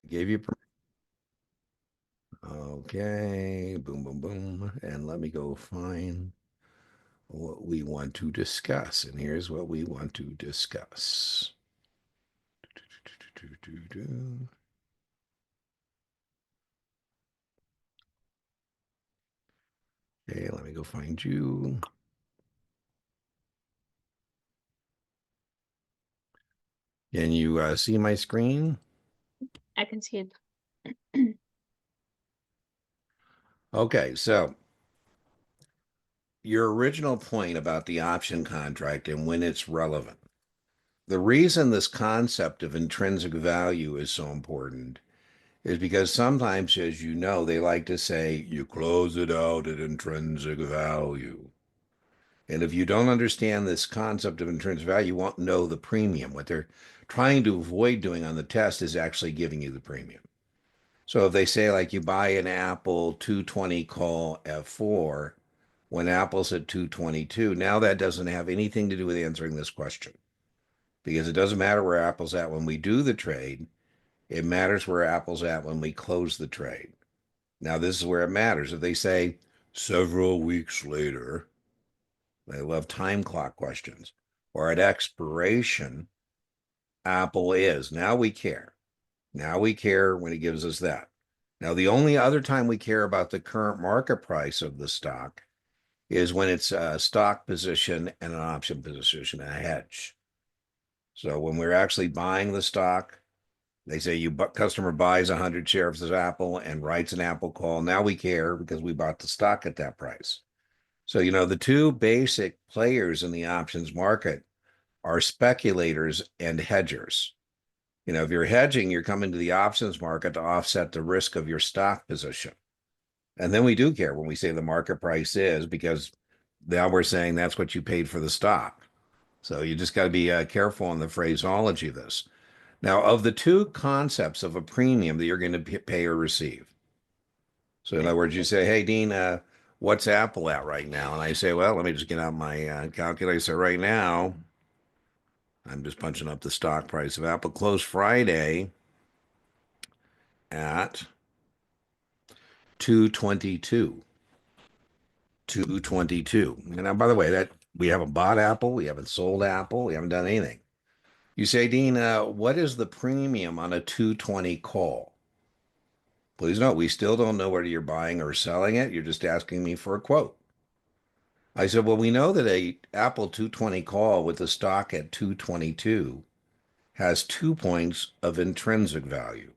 Gave you okay, boom, boom, boom. And let me go find what we want to discuss. And here's what we want to discuss. Okay, let me go find you. Can you see my screen? I can see it. Okay, so your original point about the option contract and when it's relevant. The reason this concept of intrinsic value is so important is because sometimes, as you know, they like to say you close it out at intrinsic value. And if you don't understand this concept of intrinsic value, you won't know the premium. What they're trying to avoid doing on the test is actually giving you the premium. So if they say, like, you buy an Apple 220 call F4 when Apple's at 222, now that doesn't have anything to do with answering this question because it doesn't matter where Apple's at when we do the trade. It matters where Apple's at when we close the trade. Now, this is where it matters. If they say several weeks later, they love time clock questions, or at expiration, Apple is. Now we care. Now we care when it gives us that. Now, the only other time we care about the current market price of the stock is when it's a stock position and an option position, a hedge. So when we're actually buying the stock, they say you customer buys 100 shares of Apple and writes an Apple call. Now we care because we bought the stock at that price. So, the two basic players in the options market are speculators and hedgers. If you're hedging, you're coming to the options market to offset the risk of your stock position. And then we do care when we say the market price is because now we're saying that's what you paid for the stock. So you just got to be careful on the phraseology of this. Now, of the two concepts of a premium that you're going to pay or receive. So, in other words, you say, hey, Dean, what's Apple at right now? And I say, well, let me just get out my calculator. So, right now, I'm just punching up the stock price of Apple. Closed Friday at 222. 222. And now, by the way, that we haven't bought Apple, we haven't sold Apple, we haven't done anything. You say, Dean, what is the premium on a 220 call? Please note, we still don't know whether you're buying or selling it. You're just asking me for a quote. I said, well, we know that a Apple 220 call with the stock at 222 has 2 points of intrinsic value,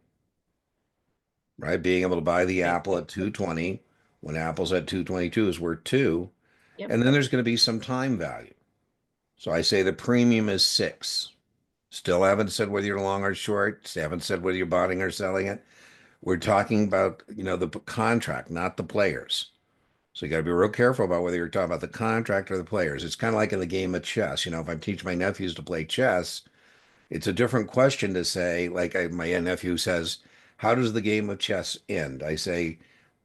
right? Being able to buy the Okay. Apple at 220 when Apple's at 222 is worth two. Yep. And then there's going to be some time value. So I say the premium is 6. Still haven't said whether you're long or short. Still haven't said whether you're buying or selling it. We're talking about, the contract, not the players. So you got to be real careful about whether you're talking about the contract or the players. It's kind of like in the game of chess. If I teach my nephews to play chess, it's a different question to say, like my nephew says, how does the game of chess end? I say,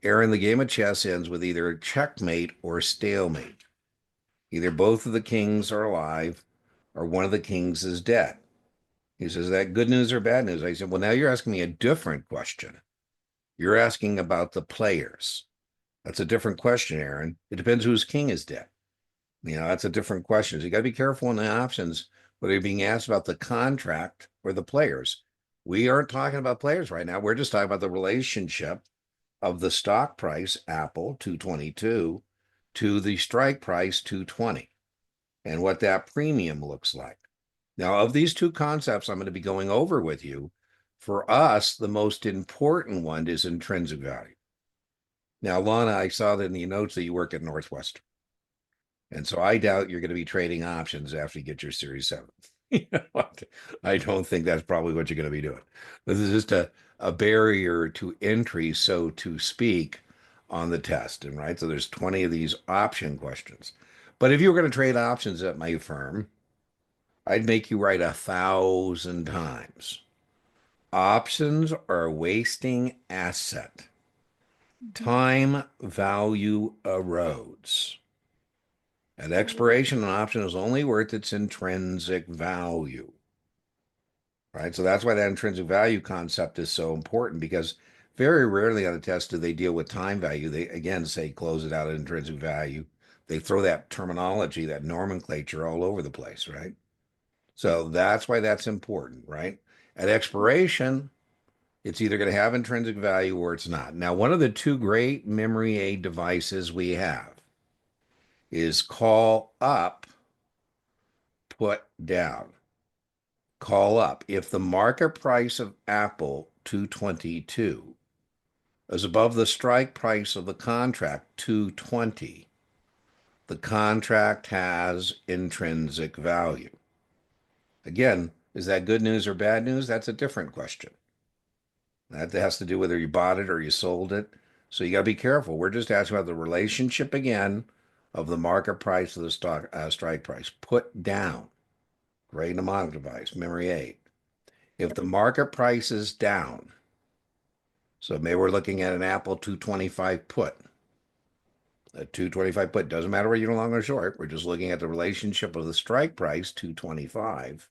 Aaron, the game of chess ends with either checkmate or stalemate. Either both of the kings are alive or one of the kings is dead. He says, that good news or bad news? I said, well, now you're asking me a different question. You're asking about the players. That's a different question, Aaron. It depends whose king is dead. That's a different question. So you got to be careful in the options, whether you're being asked about the contract or the players. We aren't talking about players right now. We're just talking about the relationship of the stock price, Apple 222, to the strike price 220, and what that premium looks like. Now, of these two concepts I'm going to be going over with you, for us, the most important one is intrinsic value. Now, Lana, I saw that in the notes that you work at Northwestern. And so I doubt you're going to be trading options after you get your Series 7. I don't think that's probably what you're going to be doing. This is just a barrier to entry, so to speak, on the test. And right, so there's 20 of these option questions. But if you were going to trade options at my firm, I'd make you write 1,000 times. Options are a wasting asset. Mhm. Time value erodes. At expiration, an option is only worth its intrinsic value. right? So that's why that intrinsic value concept is so important because very rarely on a test do they deal with time value. They again say close it out at intrinsic value. They throw that terminology, that nomenclature all over the place, right? So that's why that's important, right? At expiration, it's either going to have intrinsic value or it's not. Now, one of the two great memory aid devices we have is call up, put down. Call up. If the market price of Apple 222 is above the strike price of the contract 220, the contract has intrinsic value. Again, is that good news or bad news? That's a different question. That has to do whether you bought it or you sold it. So you got to be careful. We're just asking about the relationship again of the market price of the stock strike price. Put down. Great mnemonic device, memory aid. If the market price is down, so maybe we're looking at an Apple 225 put. A 225 put doesn't matter whether you're long or short. We're just looking at the relationship of the strike price 225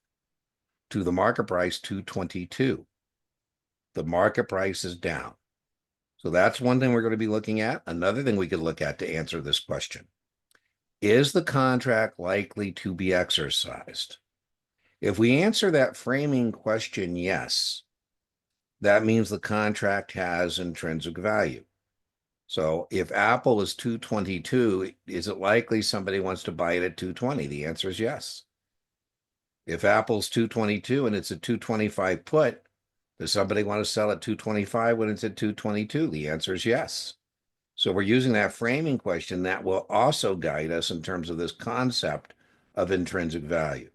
to the market price 222. The market price is down. So that's one thing we're going to be looking at. Another thing we could look at to answer this question. Is the contract likely to be exercised? If we answer that framing question yes, that means the contract has intrinsic value. So if Apple is 222, is it likely somebody wants to buy it at 220? The answer is yes. If Apple's 222 and it's a 225 put, does somebody want to sell at 225 when it's at 222? The answer is yes. So we're using that framing question that will also guide us in terms of this concept of intrinsic value.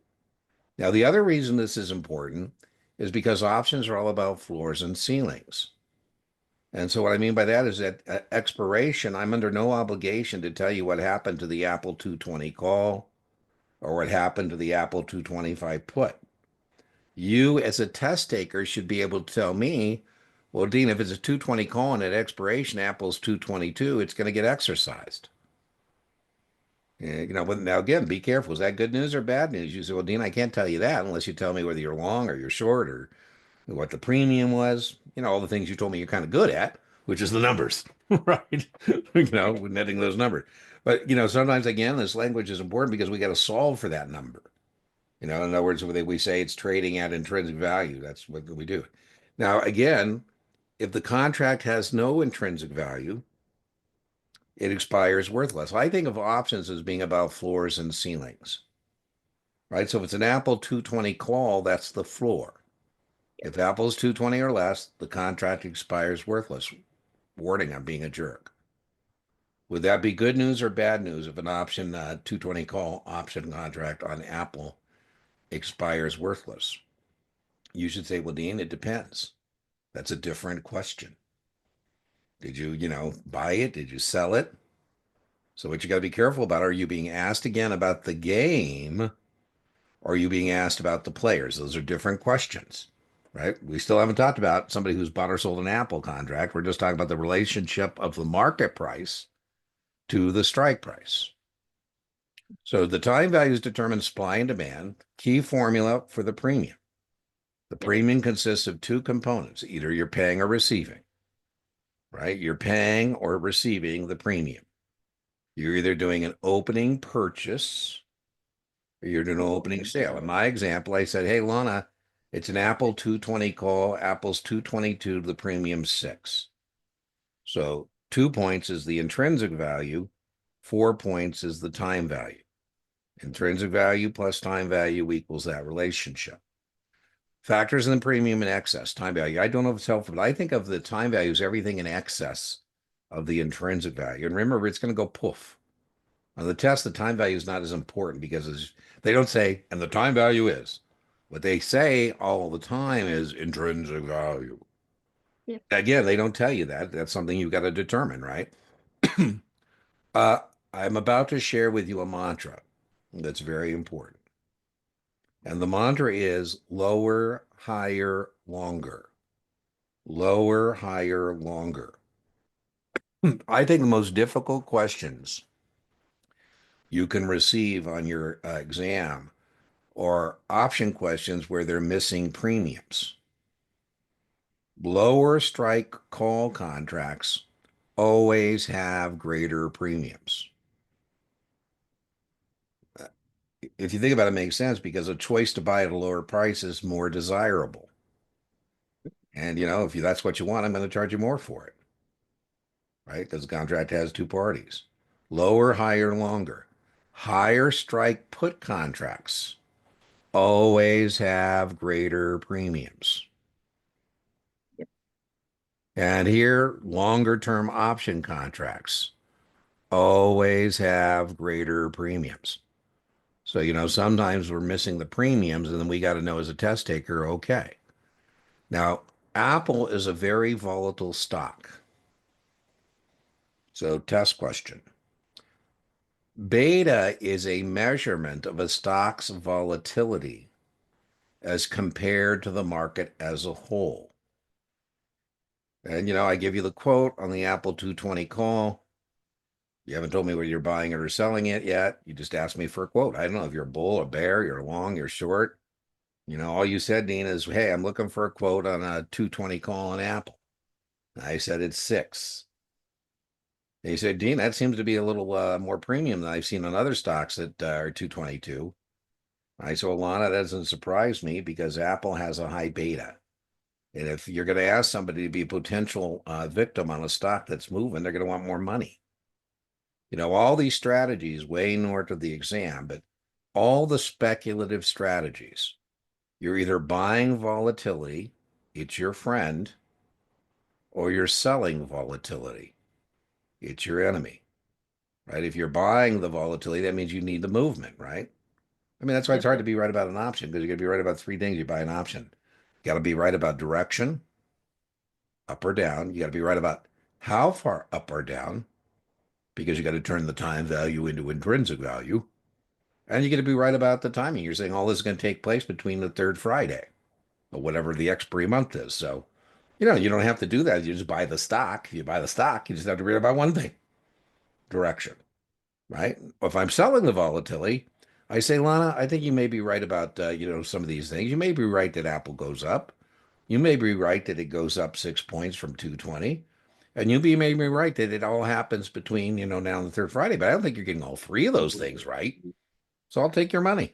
Now, the other reason this is important is because options are all about floors and ceilings. And so what I mean by that is that at expiration, I'm under no obligation to tell you what happened to the Apple 220 call or what happened to the Apple 225 put. You, as a test taker, should be able to tell me, well, Dean, if it's a 220 call and at expiration, Apple's 222, it's going to get exercised. But now again, be careful. Is that good news or bad news? You say, well, Dean, I can't tell you that unless you tell me whether you're long or you're short or what the premium was, all the things you told me you're kind of good at, which is the numbers, right? Netting those numbers. But, sometimes again, this language is important because we got to solve for that number. In other words, we say it's trading at intrinsic value. That's what we do. Now, again, if the contract has no intrinsic value, it expires worthless. I think of options as being about floors and ceilings, right? So if it's an Apple 220 call, that's the floor. If Apple's 220 or less, the contract expires worthless. Warning, I'm being a jerk. Would that be good news or bad news if an option 220 call option contract on Apple expires worthless? You should say, well, Dean, it depends. That's a different question. Did you, buy it? Did you sell it? So what you got to be careful about, are you being asked again about the game or are you being asked about the players? Those are different questions, right? We still haven't talked about somebody who's bought or sold an Apple contract. We're just talking about the relationship of the market price to the strike price. So the time values determine supply and demand, key formula for the premium. The premium consists of two components. Either you're paying or receiving, right? You're paying or receiving the premium. You're either doing an opening purchase or you're doing an opening sale. In my example, I said, hey, Lana, it's an Apple 220 call. Apple's 222 to the premium 6. So 2 points is the intrinsic value. 4 points is the time value. Intrinsic value plus time value equals that relationship. Factors in the premium in excess, time value. I don't know if it's helpful, but I think of the time value as everything in excess of the intrinsic value. And remember, it's going to go poof. On the test, the time value is not as important because they don't say, and the time value is. What they say all the time is intrinsic value. Yeah. Again, they don't tell you that. That's something you've got to determine, right? uh, I'm about to share with you a mantra that's very important. And the mantra is lower, higher, longer. Lower, higher, longer. I think the most difficult questions you can receive on your exam or option questions where they're missing premiums. Lower strike call contracts always have greater premiums. If you think about it, it makes sense because a choice to buy at a lower price is more desirable. And if that's what you want, I'm going to charge you more for it, right? Because the contract has two parties. Lower, higher, longer. Higher strike put contracts always have greater premiums. Yep. And here, longer term option contracts always have greater premiums. So, sometimes we're missing the premiums, and then we got to know as a test taker, okay. Now, Apple is a very volatile stock. So, test question. Beta is a measurement of a stock's volatility as compared to the market as a whole. And, I give you the quote on the Apple 220 call. You haven't told me whether you're buying it or selling it yet. You just asked me for a quote. I don't know if you're a bull, a bear, you're long, you're short. All you said, Dean, is, hey, I'm looking for a quote on a 220 call on Apple. I said it's 6. And he said, Dean, that seems to be a little more premium than I've seen on other stocks that are 222. I said, well, Lana, that doesn't surprise me because Apple has a high beta. And if you're going to ask somebody to be a potential victim on a stock that's moving, they're going to want more money. All these strategies way north of the exam, but all the speculative strategies, you're either buying volatility, it's your friend, or you're selling volatility, it's your enemy, right? If you're buying the volatility, that means you need the movement, right? I mean, that's why it's Yep. hard to be right about an option because you got to be right about 3 things. You buy an option. You got to be right about direction, up or down. You got to be right about how far up or down because you got to turn the time value into intrinsic value. And you got to be right about the timing. You're saying all this is going to take place between the third Friday or whatever the expiry month is. So, you don't have to do that. You just buy the stock. If you buy the stock, you just have to read about one thing, direction, right? If I'm selling the volatility, I say, Lana, I think you may be right about, some of these things. You may be right that Apple goes up. You may be right that it goes up 6 points from 220. And may be right that it all happens between, now and the third Friday. But I don't think you're getting all three of those things right. So I'll take your money.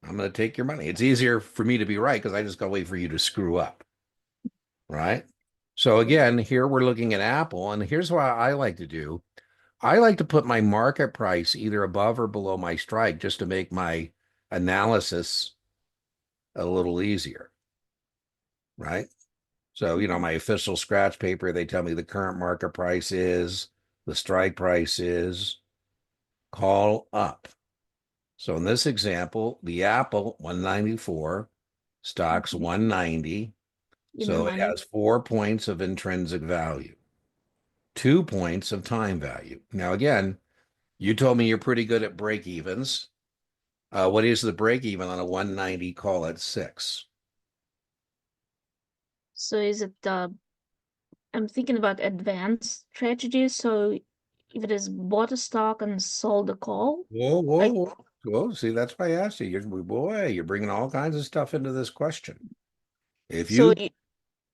I'm going to take your money. It's easier for me to be right because I just got to wait for you to screw up. Right. So Yep. again, here we're looking at Apple, and here's what I like to do. I like to put my market price either above or below my strike just to make my analysis a little easier. Right. So, Mhm. my official scratch paper, they tell me the current market price is, the strike price is, call up. So in this example, the Apple 194, stocks Mhm. 190. Even So it money. has 4 points of intrinsic value, 2 points of time value. Now, again, you told me you're pretty good at break evens. What is the break even on a 190 call at 6? So is it I'm thinking about advanced strategies. So if it is bought a stock and sold a call, Whoa, whoa, like whoa. Whoa, see, that's why I asked you. Boy, you're bringing all kinds of stuff into this question. If so you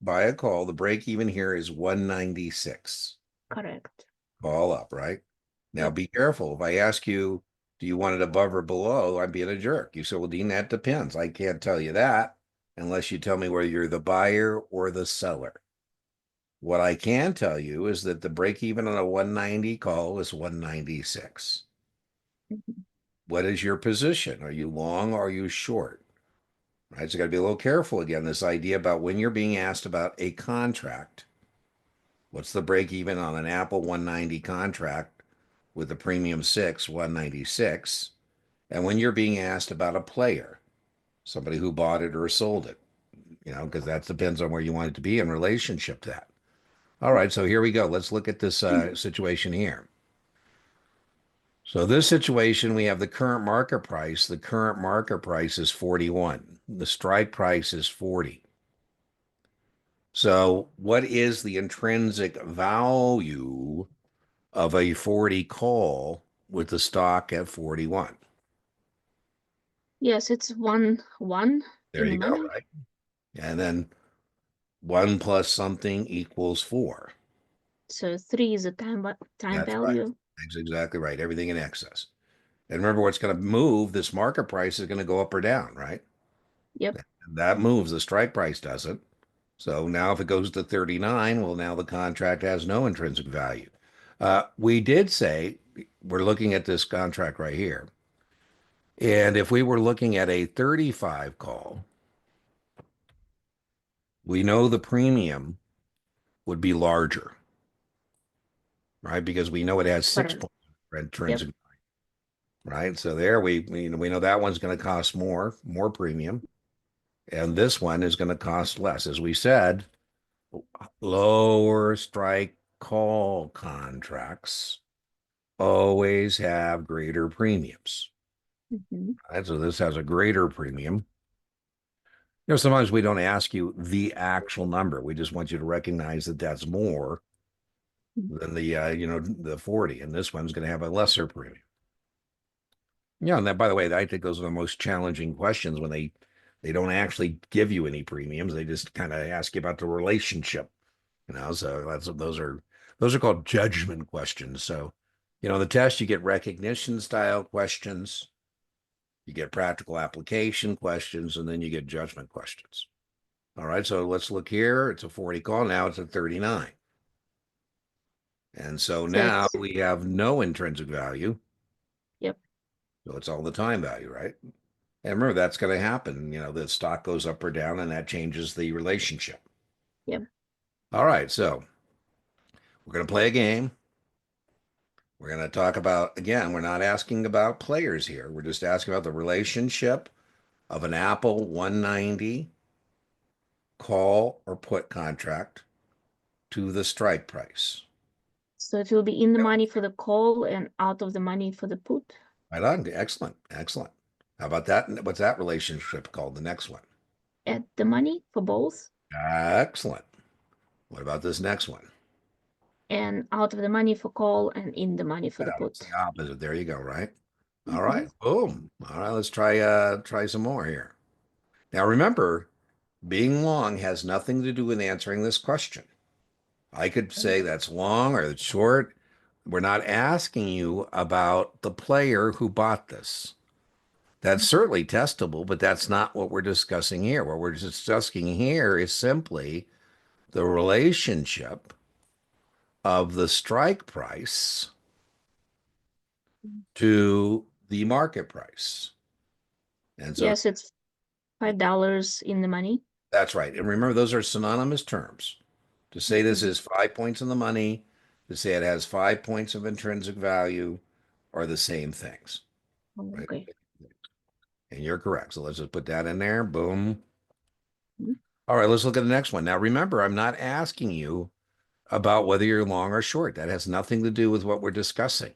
buy a call, the break even here is 196. correct. Call up, right? Now Yep. be careful. If I ask you, do you want it above or below? I'm being a jerk. You say, well, Dean, that depends. I can't tell you that unless you tell me whether you're the buyer or the seller. What I can tell you is that the break even on a 190 call is 196. Mhm. What is your position? Are you long or are you short? Right. So you got to be a little careful again. This idea about when you're being asked about a contract, what's the break even on an Apple 190 contract with the premium 6, 196? And when you're being asked about a player, somebody who bought it or sold it, because that depends on where you want it to be in relationship to that. All right, so here we go. Let's look at this situation here. So this situation, we have the current market price. The current market price is 41. The strike price is 40. So what is the intrinsic value of a 40 call with the stock at 41? Yes, it's 1 1 There in the you go, money. right? And then 1 plus something equals 4. So 3 is the time That's right. value. That's exactly right. Everything in excess. And remember, what's going to move, this market price is going to go up or down, right? Yep. That moves, the strike price doesn't. So now if it goes to 39, well, now the contract has no intrinsic value. We did say we're looking at this contract right here. And if we were looking at a 35 call, we know the premium would be larger, right? Because we know it has 6 Correct. points of Yep. intrinsic, right? So there we know that one's going to cost more premium, and this one is going to cost less. As we said, lower strike call contracts always have greater premiums. Hmm. Right? So this has a greater premium. Sometimes we don't ask you the actual number. We just want you to recognize that that's more than the 40, and this one's going to have a lesser premium. Yeah, and that, by the way, I think those are the most challenging questions when they don't actually give you any premiums. They just kind of ask you about the relationship, So those are called judgment questions. So, the test you get recognition style questions, you get practical application questions, and then you get judgment questions. All right, so let's look here. It's a 40 call. Now it's a 39. And so So now it's we have no intrinsic value. yep. So it's all the time value, right? And remember, that's going to happen. The stock goes up or down, and that changes the relationship. Yep. All right, so we're going to play a game. We're going to talk about, again, we're not asking about players here. We're just asking about the relationship of an Apple 190 call or put contract to the strike price. So it will be in the money for the call and out of the money for the put. Right on. Excellent. Excellent. How about that? What's that relationship called? The next one. At the money for both Excellent. What about this next one? and out of the money for call and in the money for Yeah, the it's the put. opposite. There you go, right? All Hmm. right. Boom. All right, let's try some more here. Now remember, being long has nothing to do with answering this question. I could say that's long or that's short. We're not asking you about the player who bought this. That's certainly testable, but that's not what we're discussing here. What we're discussing here is simply the relationship of the strike price to the market price. And so Yes, it's $5 in the money. that's right. And remember, those are synonymous terms. To say this Mhm. is 5 points in the money, to say it has 5 points of intrinsic value are the same things, Oh, right? okay. And you're correct. So let's just put that in there. Boom. Mhm. All right, let's look at the next one. Now, remember, I'm not asking you about whether you're long or short. That has nothing to do with what we're discussing.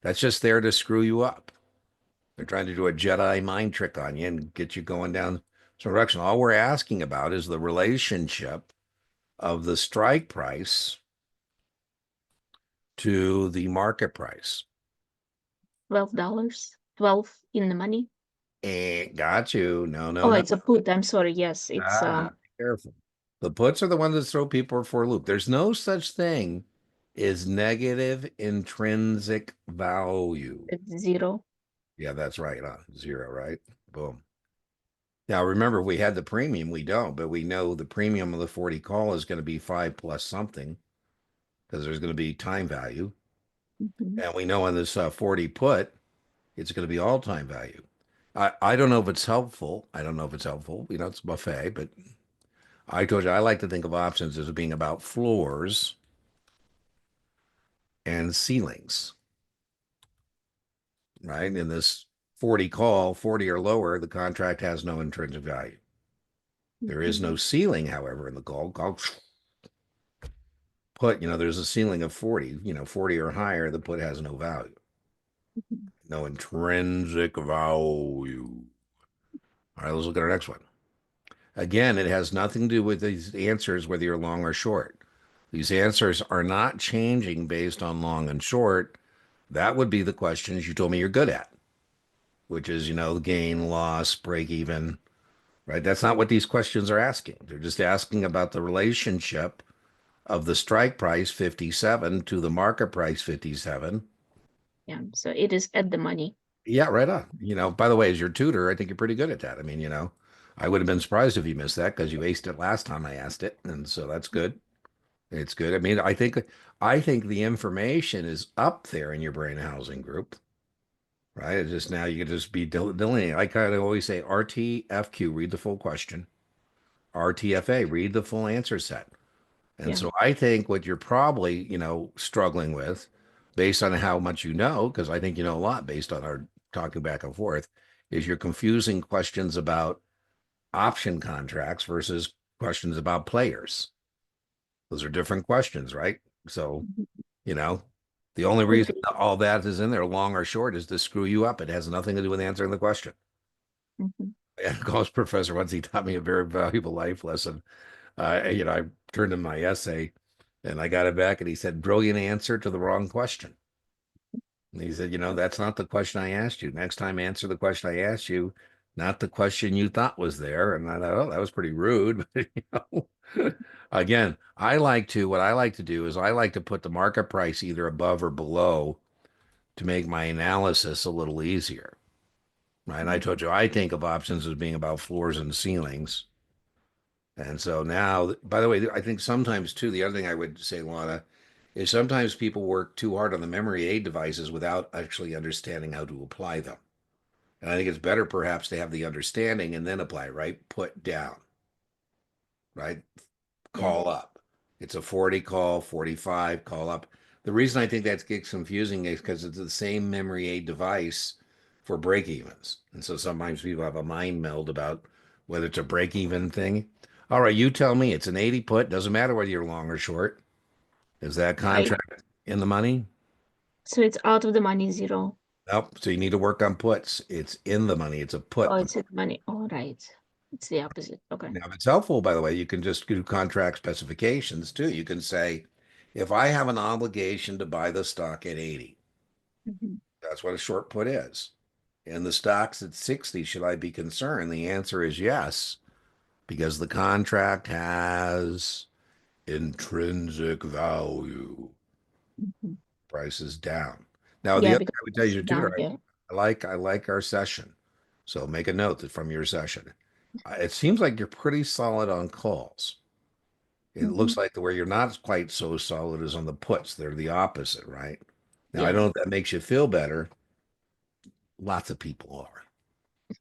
That's just there to screw you up. They're trying to do a Jedi mind trick on you and get you going down some direction. All we're asking about is the relationship of the strike price to the market price. $12. 12 in the money. Got you. No, no, Oh, no. it's a put. I'm sorry. Yes, it's Be careful. The puts are the ones that throw people for a loop. There's no such thing as negative intrinsic value. it's 0. Yeah, that's right. Zero, right? Boom. Now, remember, if we had the premium, we don't, but we know the premium of the 40 call is going to be 5 plus something because there's going to be time value. Mhm. And we know on this 40 put, it's going to be all time value. I don't know if it's helpful. I don't know if it's helpful. It's a buffet, but I told you I like to think of options as being about floors and ceilings, right? In this 40 call, 40 or lower, the contract has no intrinsic value. There is Mhm. no ceiling, however, in the call put, there's a ceiling of 40, 40 or higher, the put has no value, Mhm. no intrinsic value. All right, let's look at our next one. Again, it has nothing to do with these answers, whether you're long or short. These answers are not changing based on long and short. That would be the questions you told me you're good at. which is, gain, loss, break even, right? That's not what these questions are asking. They're just asking about the relationship of the strike price 57 to the market price 57. Yeah. So it is at the money. Yeah, right on. By the way, as your tutor, I think you're pretty good at that. I mean, I would have been surprised if you missed that because you aced it last time I asked it, and so that's good. It's good. I mean, I think the information is up there in your brain housing group, right? It's just now you can just be delineating. I kind of always say RTFQ, read the full question. RTFA, read the full answer set. And Yeah. so I think what you're probably, struggling with, based on how much you know, because I think you know a lot based on our talking back and forth, is you're confusing questions about option contracts versus questions about players. Those are different questions, right? So, Mhm. you know, the only Could reason be. all that is in there, long or short, is to screw you up. It has nothing to do with answering the question. Mhm. And college professor once he taught me a very valuable life lesson. I turned in my essay and I got it back and he said, brilliant answer to the wrong question. And he said, that's not the question I asked you. Next time, answer the question I asked you, not the question you thought was there. And I thought, oh, that was pretty rude. But, again, what I like to do is I like to put the market price either above or below to make my analysis a little easier. Right. And I Mhm. told you, I think of options as being about floors and ceilings. And so now, by the way, I think sometimes too, the other thing I would say, Lana, is sometimes people work too hard on the memory aid devices without actually understanding how to apply them. And I think it's better perhaps to have the understanding and then apply, right? Put down, right? Yeah. Call up. It's a 40 call, 45 call up. The reason I think that gets confusing is because it's the same memory aid device for break evens. And so sometimes people have a mind meld about whether it's a break even thing. All right, you tell me it's an 80 put, doesn't matter whether you're long or short. Is that Right. contract in the money? So it's out of the money zero. Nope. So you need to work on puts. It's in the money. It's a Oh, put. it's at the money. All right. It's the opposite. Okay. Now, if it's helpful, by the way, you can just do contract specifications too. You can say, if I have an obligation to buy the stock at 80, Mhm. that's what a short put is. And the stock's at 60, should I be concerned? The answer is yes, because the contract has intrinsic value. Mhm. Price is down. Now, the Yeah, other thing because I would tell it's you, tutor, down. Yeah. I like our session. So make a note that from your session. It seems like you're pretty solid on calls. It Mhm. looks like the where you're not quite so solid is on the puts. They're the opposite, right? Now, I Yeah. don't know if that makes you feel better. Lots of people are,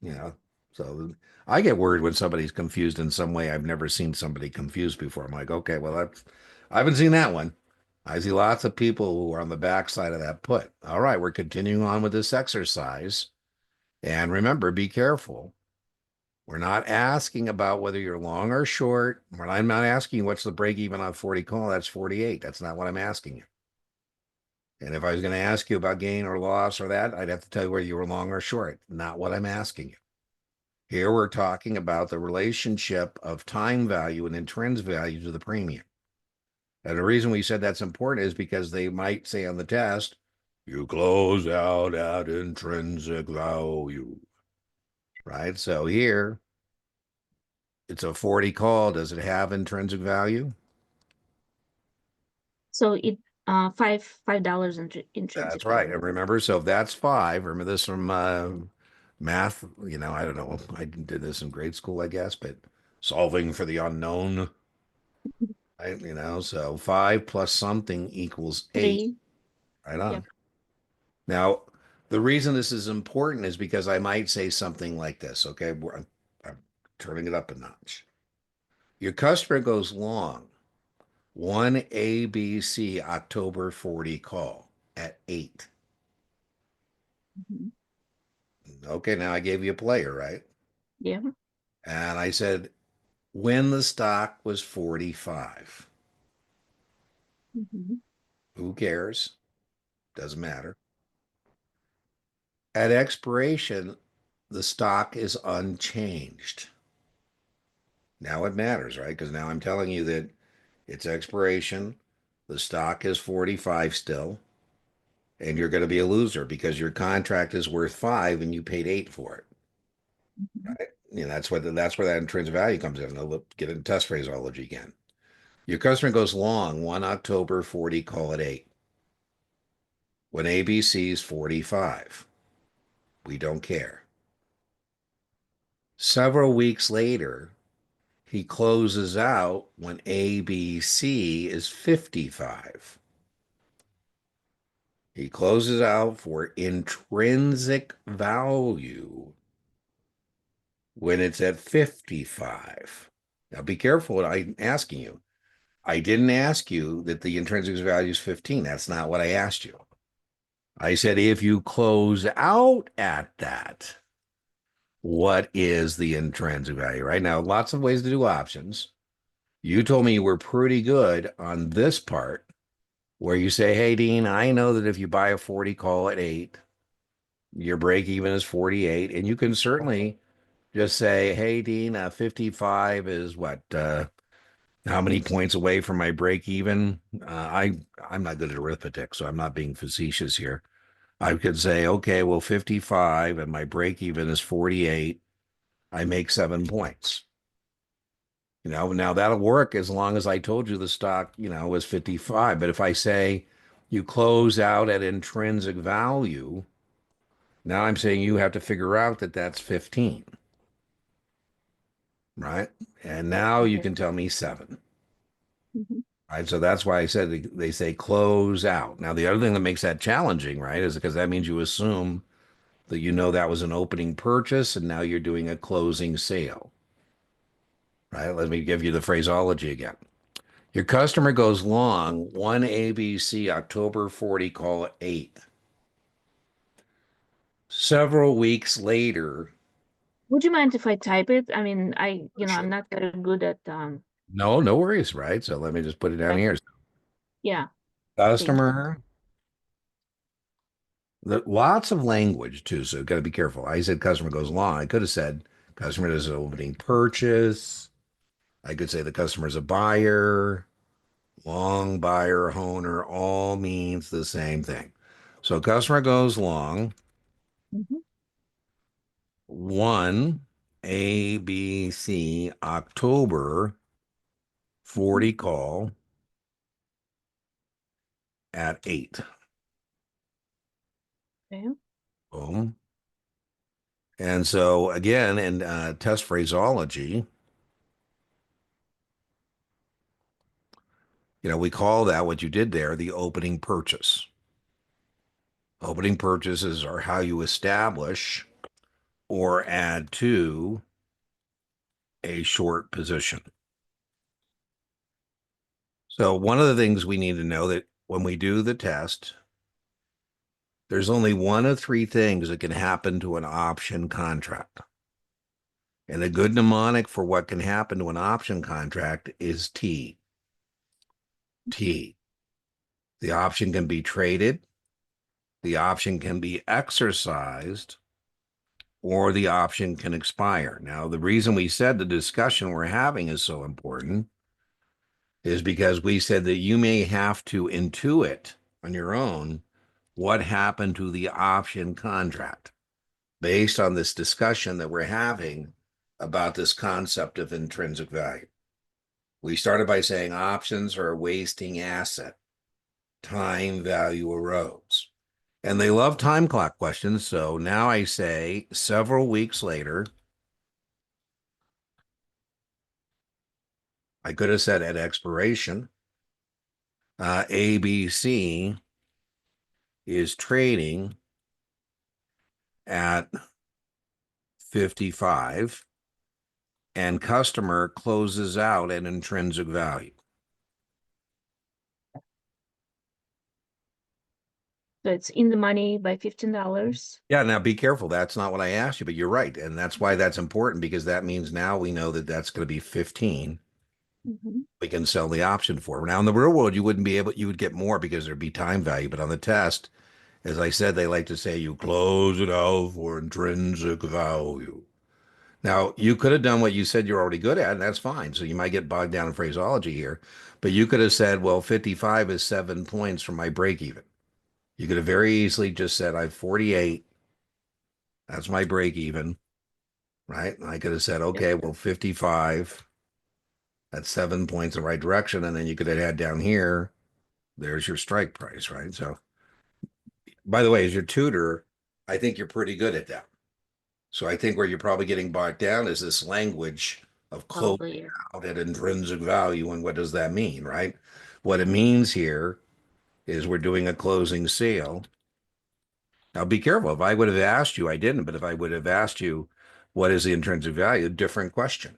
you know. So I get worried when somebody's confused in some way. I've never seen somebody confused before. I'm like, okay, well, I haven't seen that one. I see lots of people who are on the backside of that put. All right, we're continuing on with this exercise. And remember, be careful. We're not asking about whether you're long or short. I'm not asking what's the break even on 40 call. That's 48. That's not what I'm asking you. And if I was going to ask you about gain or loss or that, I'd have to tell you whether you were long or short. Not what I'm asking you. Here we're talking about the relationship of time value and intrinsic value to the premium. And the reason we said that's important is because they might say on the test, you close out at intrinsic value, right? So here it's a 40 call. Does it have intrinsic value? So it $5 That's intrinsic right. value. And remember, so if that's five, remember this from math, I don't know. I did this in grade school, I guess, but solving for the unknown, right? So five plus something equals eight. 3. Right Yep. on. Now, the reason this is important is because I might say something like this. Okay, I'm turning it up a notch. Your customer goes long, one ABC October 40 call at 8. Mhm. Okay, now I gave you a player, right? Yeah. And I said, when the stock was 45, Mhm. who cares? Doesn't matter. At expiration, the stock is unchanged. Now it matters, right? Because now I'm telling you that it's expiration. The stock is 45 still. and you're going to be a loser because your contract is worth five and you paid eight for it. Mhm. Right? That's where that intrinsic value comes in. I'll get into test phraseology again. Your customer goes long, 1 October 40, call it eight. When ABC is 45, we don't care. Several weeks later, he closes out when ABC is 55. He closes out for intrinsic value when it's at 55. Now be careful what I'm asking you. I didn't ask you that the intrinsic value is 15. That's not what I asked you. I said if you close out at that, what is the intrinsic value? Right now, lots of ways to do options. You told me you were pretty good on this part where you say, hey, Dean, I know that if you buy a 40 call at eight, your break even is 48. And you can certainly just say, hey, Dean, 55 is what? How many points away from my break even? I'm not good at arithmetic, so I'm not being facetious here. I could say, okay, well, 55 and my break even is 48. I make 7 points. Now that'll work as long as I told you the stock, was 55. But if I say you close out at intrinsic value, now I'm saying you have to figure out that that's 15, right? And now you Okay. can tell me seven, Mhm. right? So that's why I said they say close out. Now, the other thing that makes that challenging, right, is because that means you assume that that was an opening purchase and now you're doing a closing sale, right? Let me give you the phraseology again. Your customer goes long, 1 ABC, October 40, call it 8. Several weeks later, Would you mind if I type it? I mean, I'm sure. not very good at No, no worries, right? So let me just put it down like here. yeah, thank you. Customer, lots of language too, so got to be careful. I said customer goes long. I could have said customer does an opening purchase. I could say the customer is a buyer, long buyer, owner, all means the same thing. So customer goes long. Mhm. One, A, B, C, October Mhm. 40 call at 8. Okay. Boom. And so again, in test phraseology, we call that what you did there the opening purchase. Opening purchases are how you establish or add to a short position. So one of the things we need to know that when we do the test, there's only one of three things that can happen to an option contract. And a good mnemonic for what can happen to an option contract is T. T. The option can be traded, the option can be exercised, or the option can expire. Now, the reason we said the discussion we're having is so important is because we said that you may have to intuit on your own what happened to the option contract based on this discussion that we're having about this concept of intrinsic value. We started by saying options are a wasting asset. Time value erodes. And they love time clock questions. So now I say several weeks later, I could have said at expiration, ABC is trading at 55 and customer closes out at intrinsic value. So it's in the money by $15. Yeah, now be careful. That's not what I asked you, but you're right. And that's why that's important because that means now we know that that's going to be 15. Mm-hmm. We can sell the option for. Now in the real world, you wouldn't be able, you would get more because there'd be time value. But on the test, as I said, they like to say you close it out for intrinsic value. Now you could have done what you said you're already good at, and that's fine. So you might get bogged down in phraseology here, but you could have said, well, 55 is 7 points from my break even. You could have very easily just said, I have 48. That's my break even, right? And I could have said, Yep. okay, well, 55. That's 7 points in the right direction. And then you could have had down here, there's your strike price, right? So, by the way, as your tutor, I think you're pretty good at that. So I think where you're probably getting bogged down is this language of closing Probably. Yeah. out at intrinsic value. And what does that mean, right? What it means here is we're doing a closing sale. Now be careful. If I would have asked you, I didn't, but if I would have asked you, what is the intrinsic value? Different question.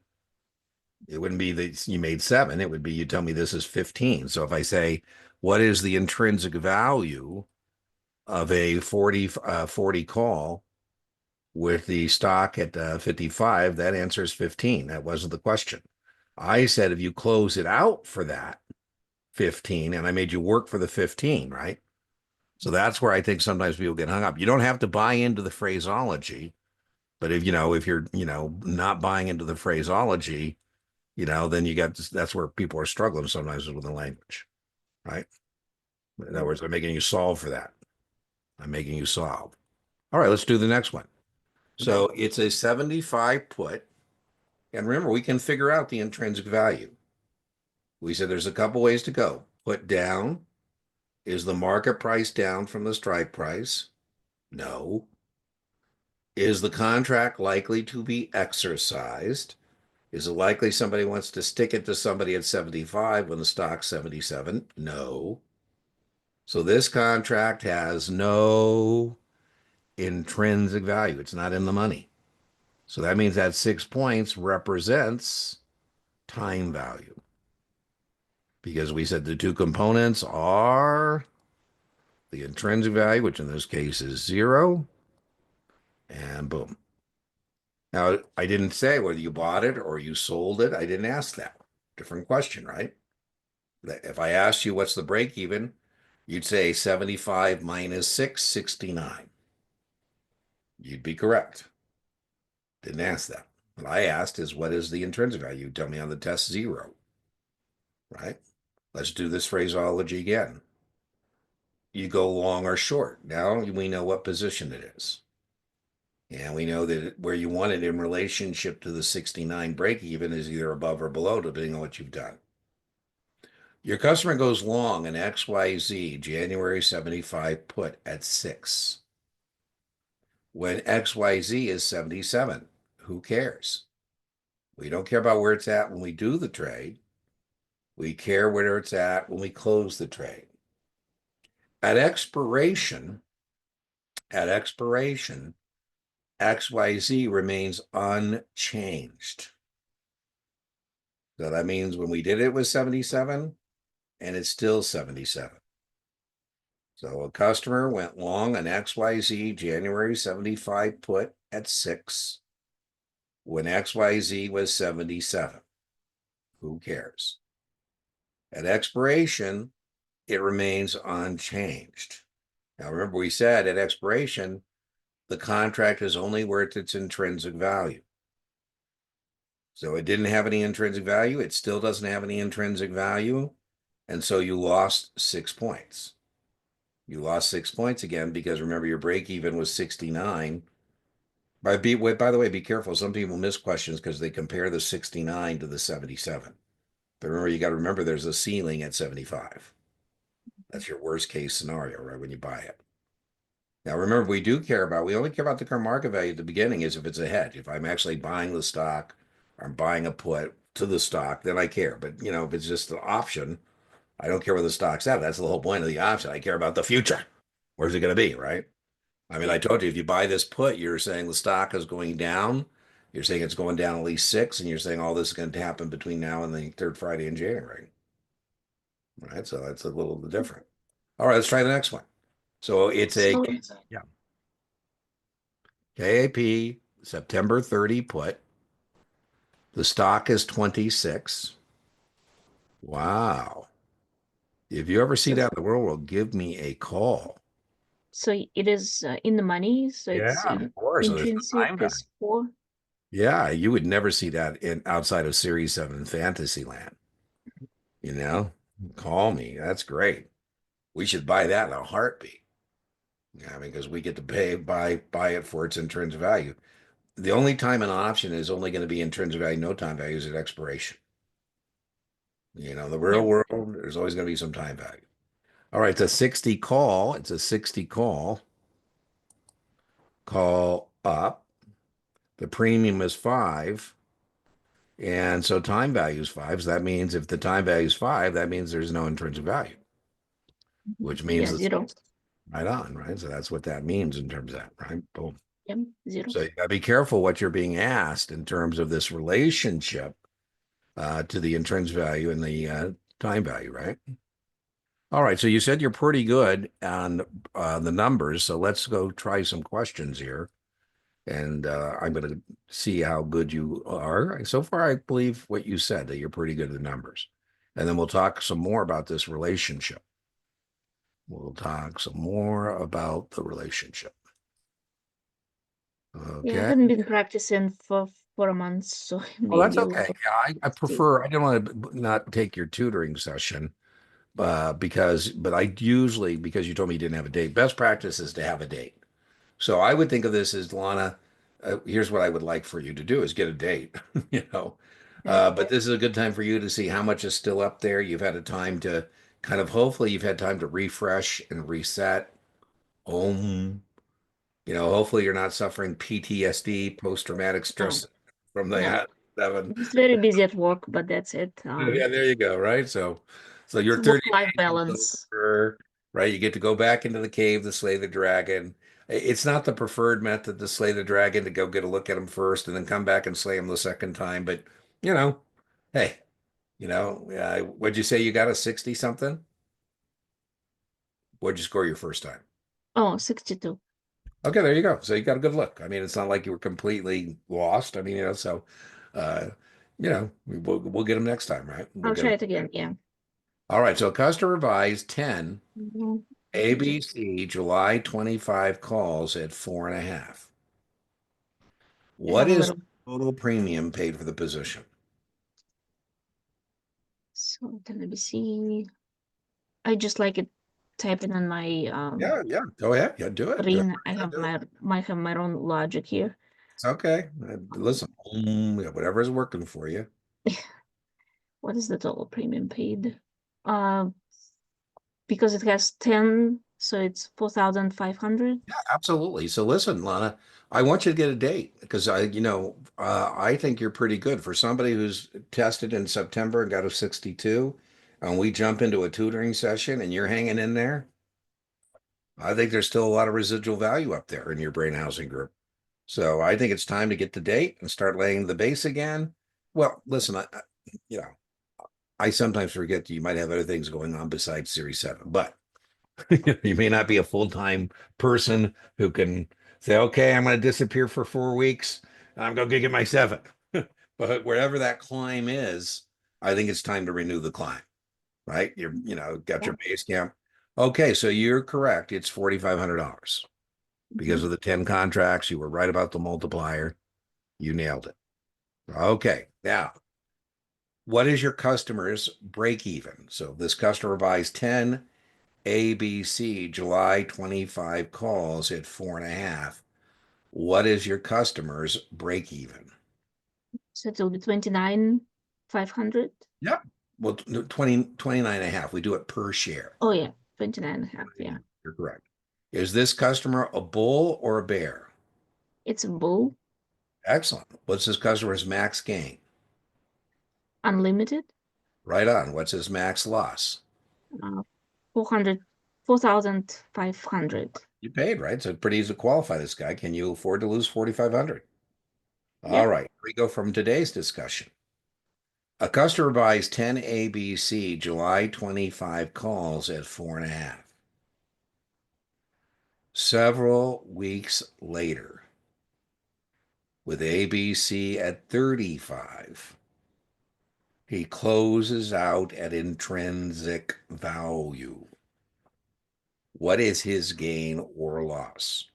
It wouldn't be that you made 7. It would be you tell me this is 15. So if I say, what is the intrinsic value of a 40 call with the stock at 55, that answer is 15. That wasn't the question. I said, if you close it out for that 15, and I made you work for the 15, right? So that's where I think sometimes people get hung up. You don't have to buy into the phraseology, but if you're, not buying into the phraseology, then you got this, that's where people are struggling sometimes with the language, right? In other words, I'm making you solve for that. I'm making you solve. All right, let's do the next one. So it's a 75 put. And remember, we can figure out the intrinsic value. We said there's a couple ways to go. Put down, is the market price down from the strike price? No. Is the contract likely to be exercised? Is it likely somebody wants to stick it to somebody at 75 when the stock's 77? No. So this contract has no intrinsic value. It's not in the money. So that means that 6 points represents time value because we said the two components are the intrinsic value, which in this case is 0, and boom. Now, I didn't say whether you bought it or you sold it. I didn't ask that. Different question, right? If I asked you what's the break even, you'd say 75 minus 6, 69. You'd be correct. Didn't ask that. What I asked is what is the intrinsic value? You tell me on the test 0, right? Let's do this phraseology again. You go long or short. Now we know what position it is. And we know that where you want it in relationship to the 69 break even is either above or below, depending on what you've done. Your customer goes long an XYZ January 75 put at 6. When XYZ is 77, who cares? We don't care about where it's at when we do the trade. We care where it's at when we close the trade. At expiration, at expiration, XYZ remains unchanged. So that means when we did it was 77 and it's still 77. So a customer went long an XYZ January 75 put at 6 when XYZ was 77. Who cares? At expiration, it remains unchanged. Now, remember, we said at expiration, the contract is only worth its intrinsic value. So it didn't have any intrinsic value. It still doesn't have any intrinsic value. And so you lost 6 points. You lost 6 points again because remember, your break even was 69. By the way, be careful. Some people miss questions because they compare the 69 to the 77. But remember, you got to remember there's a ceiling at 75. That's your worst case scenario, right? When you buy it. Now, remember, we only care about the current market value at the beginning is if it's a hedge. If I'm actually buying the stock, or I'm buying a put to the stock, then I care. But, if it's just an option, I don't care where the stock's at. That's the whole point of the option. I care about the future. Where's it going to be, right? I mean, I Yeah. told you if you buy this put, you're saying the stock is going down. You're saying it's going down at least 6, and you're saying all this is going to happen between now and the third Friday in January. Right. So that's a little different. All right, let's try the next one. So it's a So yeah. KAP September 30 put. The stock is 26. Wow. If you ever see so that in the real world, give me a call. so it is in the money. So Yeah, it's of course. So there's the intrinsic time value. is 4. Yeah, you would never see that in outside of Series 7 Fantasyland. You know, call me. That's great. We should buy that in a heartbeat. Yeah, because we get to buy it for its intrinsic value. The only time an option is only going to be intrinsic value, no time value is at expiration. The real Yeah. world, there's always going to be some time value. All right, it's a 60 call. It's a 60 call. Call up. The premium is five. And so time value is five. So that means if the time value is five, that means there's no intrinsic value, which means Yeah, it's zero. right on, right? So that's what that means in terms of that, right? Boom. Yeah, zero. So you gotta be careful what you're being asked in terms of this relationship to the intrinsic value and the time value, right? All right. So you said you're pretty good on the numbers. So let's go try some questions here. And I'm going to see how good you are. So far, I believe what you said, that you're pretty good at the numbers. And then we'll talk some more about this relationship. We'll talk some more about the relationship. Yeah, I Okay. haven't been practicing for a month, so Well, that's maybe okay. we'll Yeah, I see. prefer, I don't want to not take your tutoring session but I usually, because you told me you didn't have a date, best practice is to have a date. So I would think of this as Lana, here's what I would like for you to do is get a date, you know. Okay. But this is a good time for you to see how much is still up there. You've had a time to kind of, hopefully you've had time to refresh and reset. Om, hopefully you're not suffering PTSD, post-traumatic No, stress from no. the seven. Just very busy at work, but that's it. Yeah, there you go, right? So It's you're 30 work-life days is balance. over, right? You get to go back into the cave to slay the dragon. It's not the preferred method to slay the dragon to go get a look at him first and then come back and slay him the second time. But you know, hey, what'd you say you got a 60 something? What'd you score your first time? Oh, 62. Okay, there you go. So you got a good look. I mean, it's not like you were completely lost. I mean, uh, we'll get them next time, right? We'll I'll get try them. it again. Yeah. All right. So customer buys 10 Mhm. Budget. ABC July 25 calls at 4.5. I What have a is little. the total premium paid for the position? So then let me see. I just like it typing on my Yeah, yeah. Go ahead. Yeah, do it. Do it. screen. I Yeah, have do it. my might have my own logic here. It's okay. Um, Listen, yeah, whatever is working for you. what is the total premium paid? Uh, because it has 10, so it's 4,500. Yeah, absolutely. So listen, Lana, I want you to get a date because I think you're pretty good for somebody who's tested in September and got a 62, and we jump into a tutoring session and you're hanging in there. I think there's still a lot of residual value up there in your brain housing group. So I think it's time to get the date and start laying the base again. Well, listen, you know, I sometimes forget that you might have other things going on besides Series 7, but you may not be a full-time person who can say, okay, I'm going to disappear for 4 weeks and I'm going to get my seven. But wherever that climb is, I think it's time to renew the climb, right? Got Yeah. your base camp. Okay, so you're correct. It's $4,500 Mhm. because of the 10 contracts. You were right about the multiplier. You nailed it. Okay. Now, what is your customer's break even? So this customer buys 10 ABC July 25 calls at 4.5. What is your customer's break even? So it'll be 29,500. Yep. Well, 29.5. We do it per share. Oh yeah, 29 and a half. Yeah. You're correct. Is this customer a bull or a bear? It's a bull, Excellent. What's this customer's max gain? unlimited. Right on. What's his max loss? Uh, 400, 4,500. You paid, right? So it's pretty easy to qualify this guy. Can you afford to lose 4,500? Yeah. All right. Here we go from today's discussion. A customer buys 10 ABC July 25 calls at 4.5. Several weeks later, with ABC at 35, he closes out at intrinsic value. What is his gain or loss?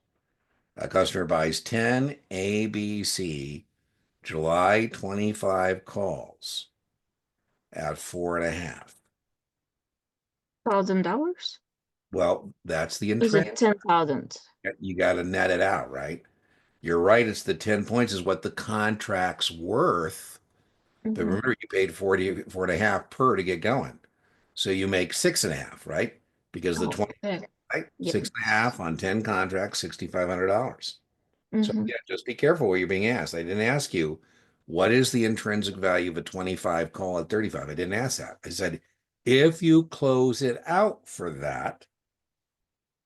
A customer buys 10 ABC July 25 calls at 4.5. $1,000. Well, that's the Is intrinsic. it 10,000? You got to net it out, right? You're right. It's the 10 points is what the contract's worth. But Mm-hmm. remember, you paid 44 and a half per to get going. So you make six and a half, right? Because the 20, Okay. right? Yep. Six and a half on 10 contracts, $6,500. So Mm-hmm. yeah, just be careful what you're being asked. I didn't ask you what is the intrinsic value of a 25 call at 35. I didn't ask that. I said, if you close it out for that,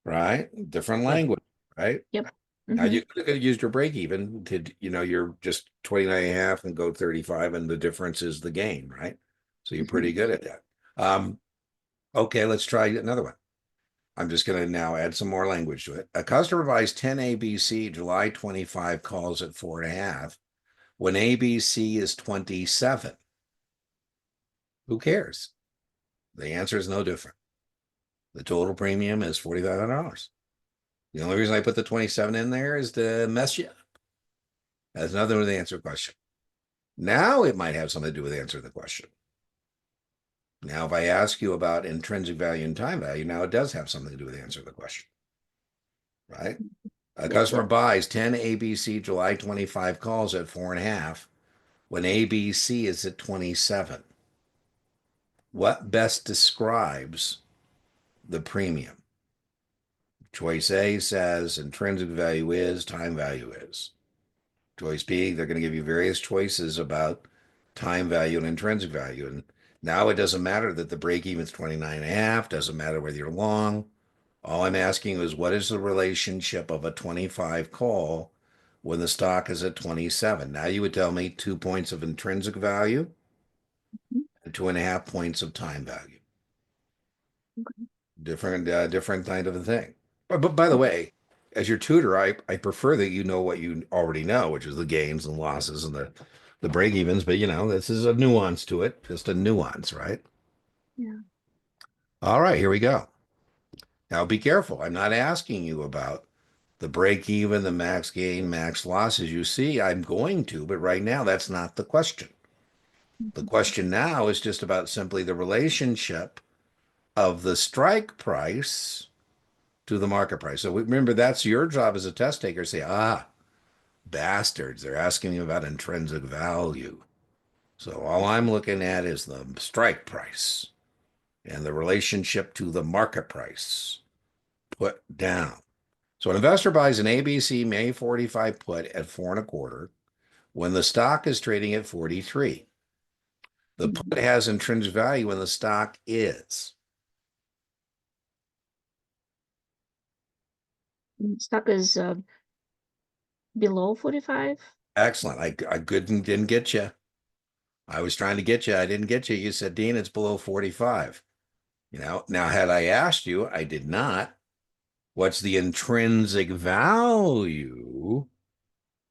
right? Different Yep. language, right? Yep. Now Mm-hmm. you could have used your break even to, you're just 29 and a half and go 35, and the difference is the gain, right? So you're Mm-hmm. pretty good at that. Okay, let's try another one. I'm just going to now add some more language to it. A customer buys 10 ABC July 25 calls at 4.5 when ABC is 27. Who cares? The answer is no different. The total premium is $4,500. The only reason I put the 27 in there is to mess you up. That's nothing with the answer question. Now it might have something to do with answering the question. Now, if I ask you about intrinsic value and time value, now it does have something to do with answering the question, right? A Yep. customer buys 10 ABC July 25 calls at 4.5 when ABC is at 27. What best describes the premium? Choice A says intrinsic value is, time value is. Choice B, they're going to give you various choices about time value and intrinsic value. And now it doesn't matter that the break even is 29 and a half, doesn't matter whether you're long. All I'm asking you is what is the relationship of a 25 call when the stock is at 27? Now you would tell me 2 points of intrinsic value and 2.5 points of time value. Different kind of a thing. But by the way, as your tutor, I prefer that you know what you already know, which is the gains and losses and the break evens. But this is a nuance to it, just a nuance, right? Yeah. All right, here we go. Now be careful. I'm not asking you about the break even, the max gain, max losses. You see, I'm going to, but right now that's not the question. The Mhm. question now is just about simply the relationship of the strike price to the market price. So remember, that's your job as a test taker. Say, bastards, they're asking me about intrinsic value. So all I'm looking at is the strike price and the relationship to the market price put down. So an investor buys an ABC May 45 put at 4.25 when the stock is trading at 43. The Mhm. put has intrinsic value when the stock is. Stock is below 45. Excellent. I didn't get you. I was trying to get you. I didn't get you. You said, Dean, it's below 45. Now, had I asked you, I did not, what's the intrinsic value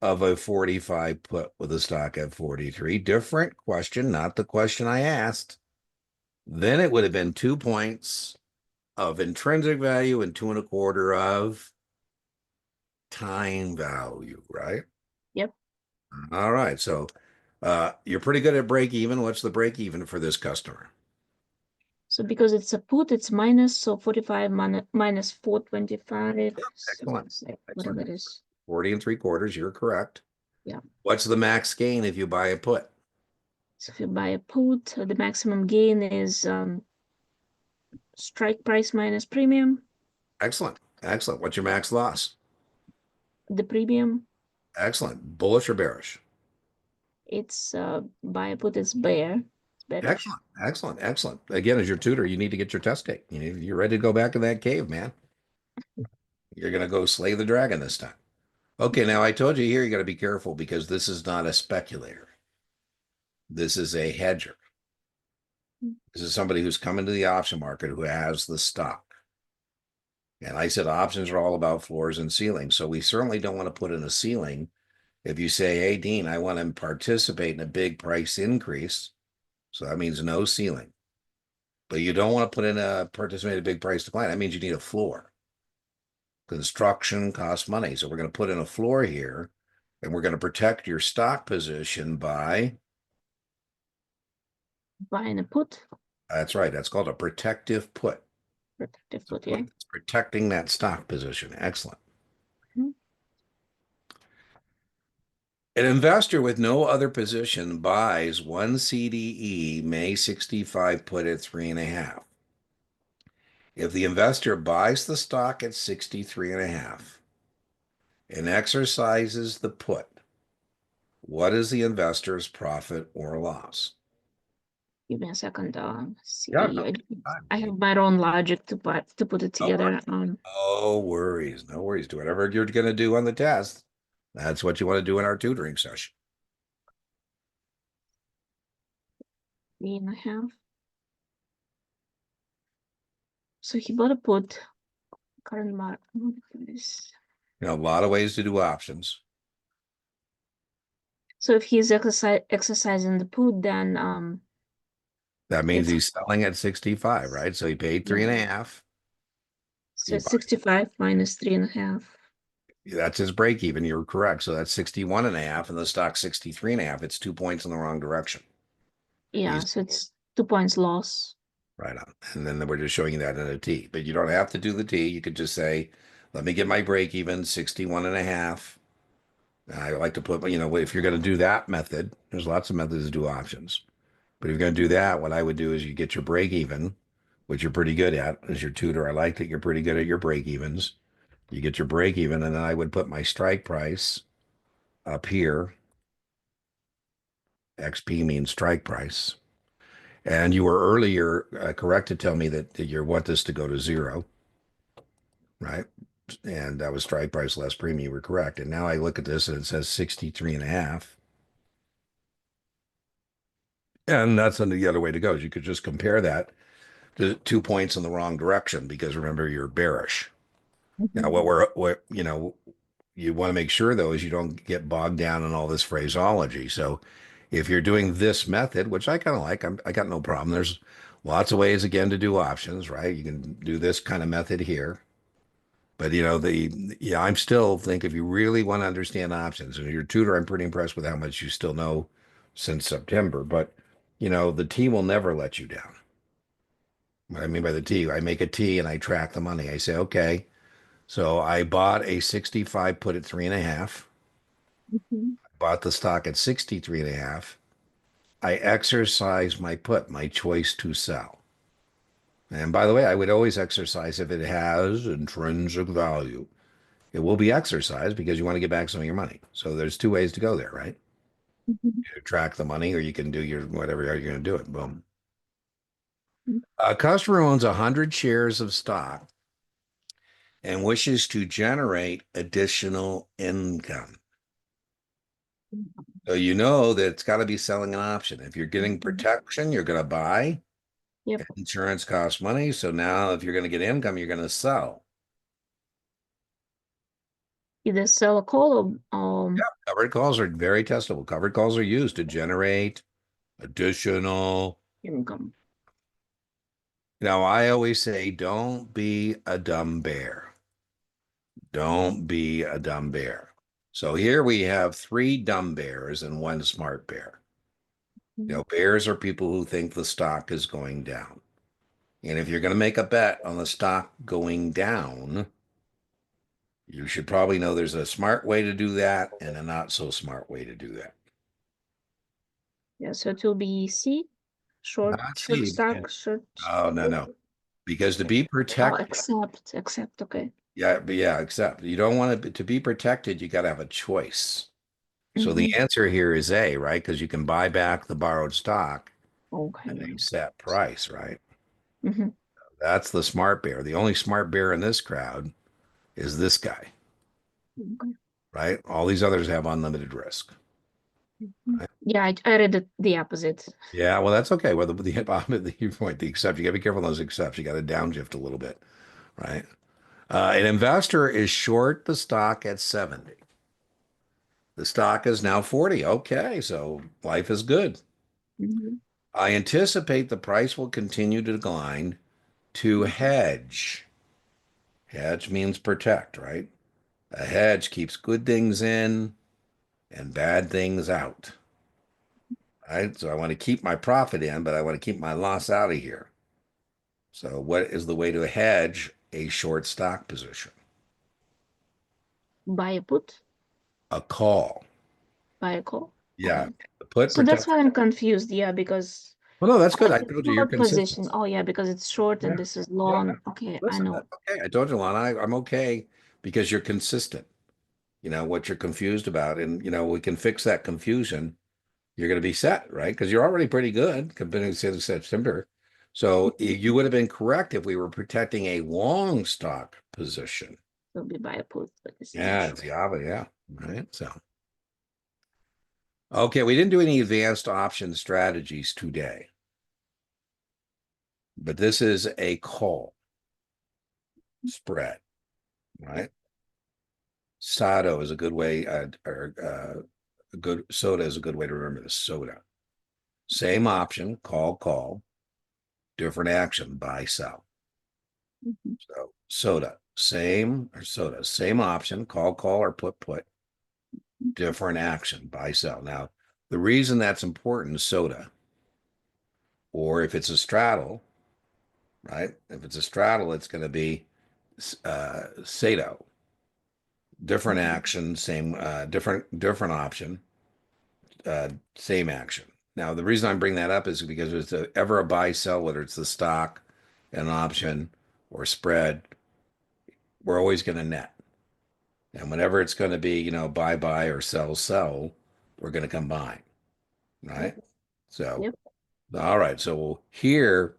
of a 45 put with a stock at 43? Different question, not the question I asked. Then it would have been 2 points of intrinsic value and 2.25 of time value, right? Yep. All right. So you're pretty good at break even. What's the break even for this customer? So because it's a put, it's minus. So 45 minus 425. So Excellent. it's like whatever Excellent. it is. 40 3/4. You're correct. Yeah. What's the max gain if you buy a put? So if you buy a put, the maximum gain is strike price minus premium. Excellent. Excellent. What's your max loss? The premium, Excellent. Bullish or bearish? it's buy a put, it's bear. It's bearish. Excellent. Excellent. Excellent. Again, as your tutor, you need to get your test take. You're ready to go back in that cave, man. You're going to go slay the dragon this time. Okay, now I told you here you got to be careful because this is not a speculator. This is a hedger. This is somebody who's come into the option market who has the stock. And I said options are all about floors and ceilings. So we certainly don't want to put in a ceiling. If you say, hey, Dean, I want to participate in a big price increase, so that means no ceiling. But you don't want to put in a participate in a big price decline. That means you need a floor. Construction costs money. So we're going to put in a floor here and we're going to protect your stock position by, Buying a put, that's right, that's called a protective put. protective It's a put, put yeah. that's protecting that stock position. Excellent. Mhm. An investor with no other position buys one CDE May 65 put at 3.5. If the investor buys the stock at 63.5 and exercises the put, what is the investor's profit or loss? Give me a second. Yeah, See, no, time. I have my own logic to put it No together. worries. No worries. No worries. Do whatever you're going to do on the test. That's what you want to do in our tutoring session. 3.5. So he bought a put. Current market is. A lot of ways to do options. So if he's exercising the put, then That means it's he's selling at 65, right? So he paid three yeah. and a half. So He it's buys. 65 minus 3.5. That's his break even. You're correct. So that's 61.5 and the stock's 63.5. It's 2 points in the wrong direction. Yeah, He's so it's 2 points loss. right on. And then we're just showing you that in a T. But you don't have to do the T. You could just say, let me get my break even, 61.5. I like to put, if you're going to do that method, there's lots of methods to do options. But if you're going to do that, what I would do is you get your break even, which you're pretty good at as your tutor. I like that you're pretty good at your break evens. You get your break even, and then I would put my strike price up here. XP means strike price. And you were earlier correct to tell me that you want this to go to zero, right? And that was strike price less premium. You were correct. And now I look at this and it says 63.5. And that's the other way to go. Is you could just compare that to 2 points in the wrong direction because remember, you're bearish. Now, Mhm. what you want to make sure though is you don't get bogged down in all this phraseology. So if you're doing this method, which I kind of like, I got no problem. There's lots of ways again to do options, right? You can do this kind of method here. But I'm still think if you really want to understand options, and your tutor, I'm pretty impressed with how much you still know since September. But the T will never let you down. What I mean by the T, I make a T and I track the money. I say, okay, so I bought a 65 put at 3.5. Mhm. Bought the stock at 63.5. I exercise my put, my choice to sell. And by the way, I would always exercise if it has intrinsic value. It will be exercised because you want to get back some of your money. So there's two ways to go there, right? Mhm. You track the money or you can do your whatever you're going to do it. Boom. Mhm. A customer owns 100 shares of stock and wishes to generate additional income. So you know that it's got to be selling an option. If you're getting Mhm. protection, you're going to buy. Yep. Insurance costs money. So now if you're going to get income, you're going to sell. Either sell a call or Covered calls are very testable. Covered calls are used to generate additional. income. I always say, don't be a dumb bear. Don't be a dumb bear. So here we have three dumb bears and one smart bear. Mhm. Bears are people who think the stock is going down. And if you're going to make a bet on the stock going down, you should probably know there's a smart way to do that and a not so smart way to do that. Yeah, so it will be C, Not short see. stock, short. Oh, no, no. Because to be Oh, protected, accept. Okay. yeah, but yeah, except you don't want to be protected, you got to have a choice. So the Mm-hmm. answer here is A, right? Because you can buy back the borrowed stock at Okay. a set price, right? Mm-hmm. That's the smart bear. The only smart bear in this crowd is this guy, Okay. right? All these others have unlimited risk. Mhm. Right? Yeah, I read it the opposite. Yeah, well, that's okay. Well, the point, the except, you got to be careful on those excepts. You got to downshift a little bit, right? An investor is short the stock at 70. The stock is now 40. Okay, so life is good. Mhm. I anticipate the price will continue to decline to hedge. Hedge means protect, right? A hedge keeps good things in and bad things out, right? So I want to keep my profit in, but I want to keep my loss out of here. So what is the way to hedge a short stock position? Buy a put, A call. buy a call. Yeah. Okay. The put So that's protects. why I'm confused. Yeah, because Well, no, that's oh, good. I it's told a you you're short consistent. position. Oh yeah, because it's short Yeah. and this is Yeah. long. Okay, I Listen, know. that's okay. I told you, Lana, I'm okay because you're consistent. You know what you're confused about, and we can fix that confusion. You're going to be set, right? Because you're already pretty good compared to September. So you would have been correct if we were protecting a long stock position. So we buy a put, but this is a Yeah, short. it's Java, yeah. Right. So okay, we didn't do any advanced option strategies today, but this is a call spread, right? Sado is a good way, or a good soda is a good way to remember this. Soda. Same option, call, different action, buy, sell. Mhm. So soda, same option, call, or put, different action, buy, sell. Now, the reason that's important, soda, or if it's a straddle, right? If it's a straddle, it's going to be Sato, different Mhm. action, same, different option, same action. Now, the reason I bring that up is because there's ever a buy sell, whether it's the stock, an option, or spread, we're always going to net. And whenever it's going to be, buy or sell, we're going to combine, Yep. right? So, Yep. all right. So here,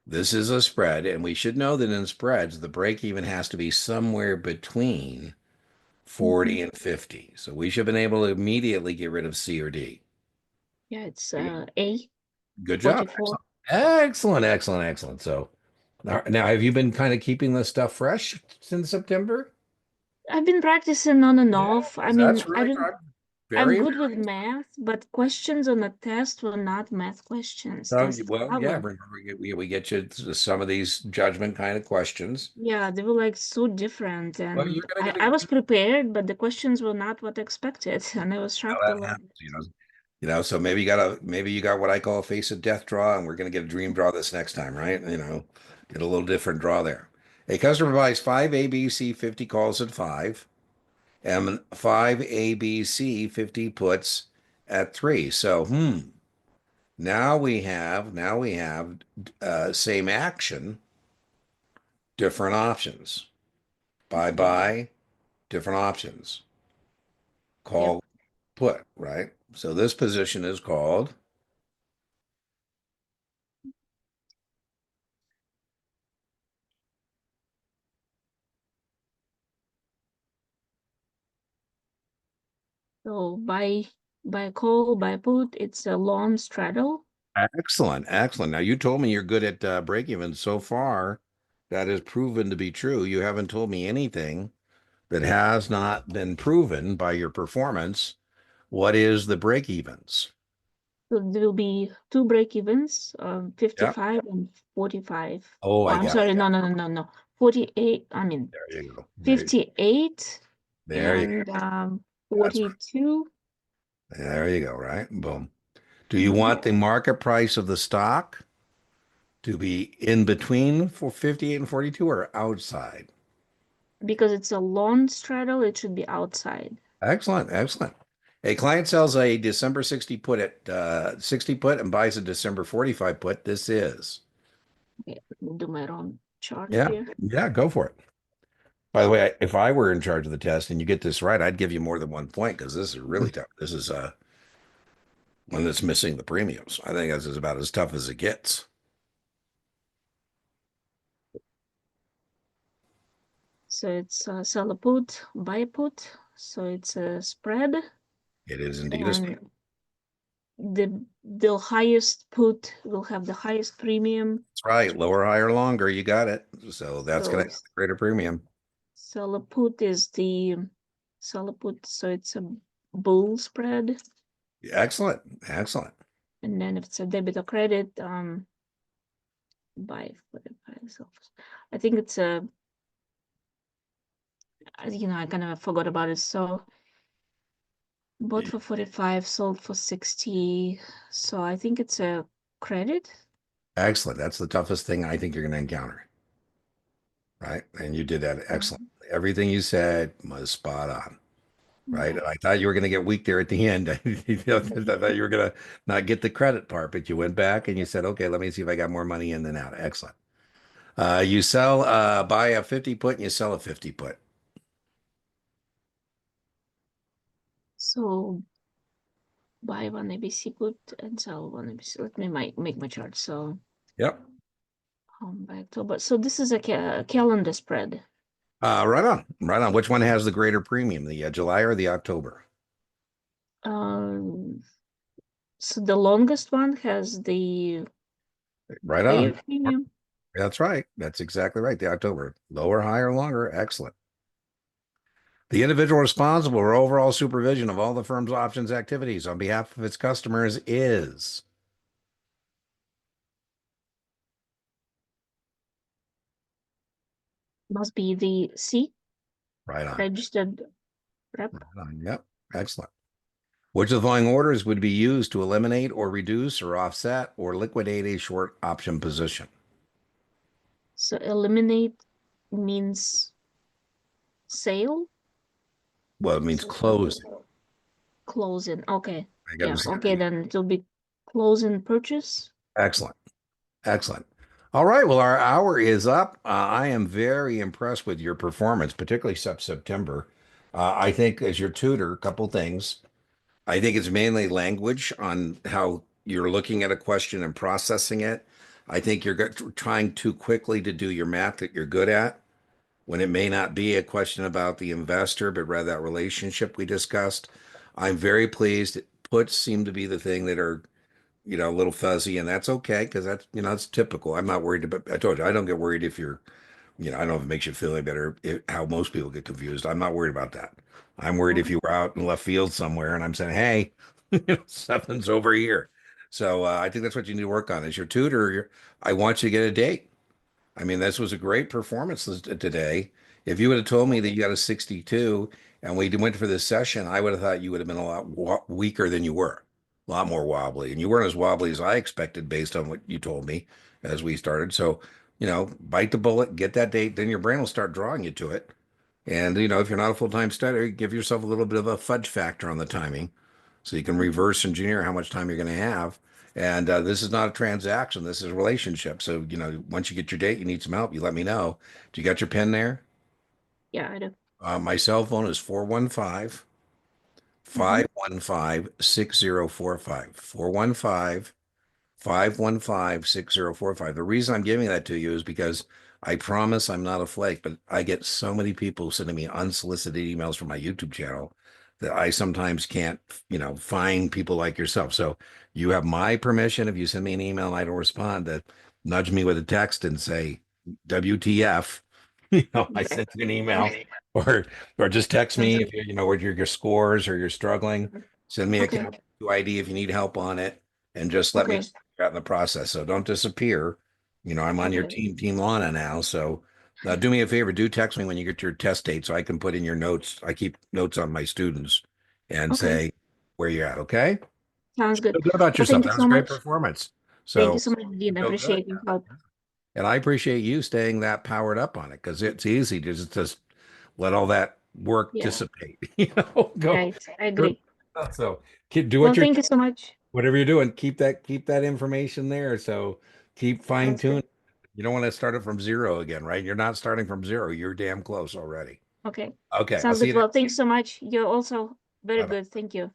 this is a spread, and we should know that in spreads, the break even has to be somewhere between Mhm. 40 and 50. So we should have been able to immediately get rid of C or D. Yeah, it's A Good job. 44. Excellent. So now have you been kind of keeping this stuff fresh since September? I've been practicing on and Yeah, off. I 'cause mean, that's I really don't, I'm very good with important. math, but questions on the test were not math questions. So, That's the well, yeah, problem. remember we get you to some of these judgment kind of questions. Yeah, they were like so different, Well, you're and gonna I, get I was prepared, but the questions were not what expected, and I was shocked a that lot. happens, so maybe you got what I call a face of death draw, and we're gonna get a dream draw this next time, right? Get a little different draw there. A customer buys five ABC 50 calls at five, and five ABC 50 puts at three. So, now we have same action, different options. Buy, different options. Yep. Call, put, right? So this position is called, So by call, by put, it's a long straddle. excellent. Now you told me you're good at break even so far. That is proven to be true. You haven't told me anything that has not been proven by your performance. What is the break evens? So there will be two break evens, Yeah. 55 and 45. Oh, Oh, I I'm got it. sorry, no. 48, I mean There you go. 58 There you go. and That's right. 42. There you go. Right. Boom. Do you Mhm. want the market price of the stock to be in between for 58 and 42 or outside? Because it's a long straddle, it should be outside. Excellent. A client sells a December 60 put at 60 put and buys a December 45 put. This is. Okay, let me do my own chart Yeah. here. Yeah, go for it. By the way, if I were in charge of the test and you get this right, I'd give you more than 1 point because this is really tough. This is one that's missing the premiums. I think this is about as tough as it gets. So it's sell a put, buy a put. So it's a spread, It is indeed a spread. and the highest put will have the highest premium. That's right. Lower, higher, longer. You got it. So that's going So to have the greater premium. sell a put is the sell a put. So it's a bull spread, Excellent. and then if it's a debit or credit, buy 45. So I think it's a I kind of forgot about it. So bought for 45, sold for 60. So I think it's a credit. Excellent. That's the toughest thing I think you're going to encounter, right? And you did that excellent. Mhm. Everything you said was spot on, right? Okay. And I thought you were going to get weak there at the end. I thought you were going to not get the credit part, but you went back and you said, okay, let me see if I got more money in than out. Excellent. You sell, buy a 50 put and you sell a 50 put. So buy one ABC put and sell one ABC. Let me make my chart. So Yep. by October. So this is a calendar spread. Right on. Right on. Which one has the greater premium, the July or the October? Um, so the longest one has the Right higher on. premium. That's right. That's exactly right. The October. Lower, higher, longer. Excellent. The individual responsible for overall supervision of all the firm's options activities on behalf of its customers is Must be the C, right on. registered rep. Right on. Yep. Excellent. Which of the following orders would be used to eliminate or reduce or offset or liquidate a short option position? So eliminate means sale. Well, it means So close. closing. Okay. I got Yeah. to Okay. Then it will be closing purchase. excellent. Excellent. All right. Well, our hour is up. I am very impressed with your performance, particularly September. I think as your tutor, a couple things. I think it's mainly language on how you're looking at a question and processing it. I think you're trying too quickly to do your math that you're good at when it may not be a question about the investor, but rather that relationship we discussed. I'm very pleased. Puts seem to be the thing that are a little fuzzy, and that's okay because it's typical. I'm not worried about, I told you, I don't get worried if you're, I don't know if it makes you feel any better how most people get confused. I'm not worried about that. I'm worried if Okay. you were out in left field somewhere and I'm saying, hey, something's over here. So I think that's what you need to work on. As your tutor, I want you to get a date. I mean, this was a great performance today. If you would have told me that you got a 62 and we went for this session, I would have thought you would have been a lot weaker than you were, a lot more wobbly. And you weren't as wobbly as I expected based on what you told me as we started. So, bite the bullet, get that date, then your brain will start drawing you to it. And, if you're not a full-time studier, give yourself a little bit of a fudge factor on the timing so you can reverse engineer how much time you're going to have. And this is not a transaction. This is a relationship. So, once you get your date, you need some help, you let me know. Do you got your pen there? Yeah, I do. My cell phone is 415 Mm-hmm. 515 6045. 415 515 6045. The reason I'm giving that to you is because I promise I'm not a flake, but I get so many people sending me unsolicited emails from my YouTube channel that I sometimes can't, find people like yourself. So you have my permission if you send me an email and I don't respond to nudge me with a text and say, WTF, I Okay. sent you an email or just text Sounds me good. if what your scores or you're struggling. Send me a Okay. cap ID if you need help on it and just let me Okay. out in the process. So don't disappear. I'm on your Okay. team Lana now. So do me a favor, do text me when you get your test date so I can put in your notes. I keep notes on my students and Okay. say where you're at. Okay. Sounds good. Feel good about Well, yourself. thank you That was so a great much. performance. Thank you So so much, Dean. I feel good. appreciate your help. And I appreciate you staying that powered up on it because it's easy to just let all that work Yeah. dissipate. Go. Right. I agree. So do Well, what you're thank you so much. whatever you're doing, keep that information there. So keep fine Sounds good. tuning. You don't want to start it from zero again, right? You're not starting from zero. You're damn close already. Okay. Okay, I'll Sounds see good. you next. Well, thanks so much. You're also very Bye bye. good. Thank you.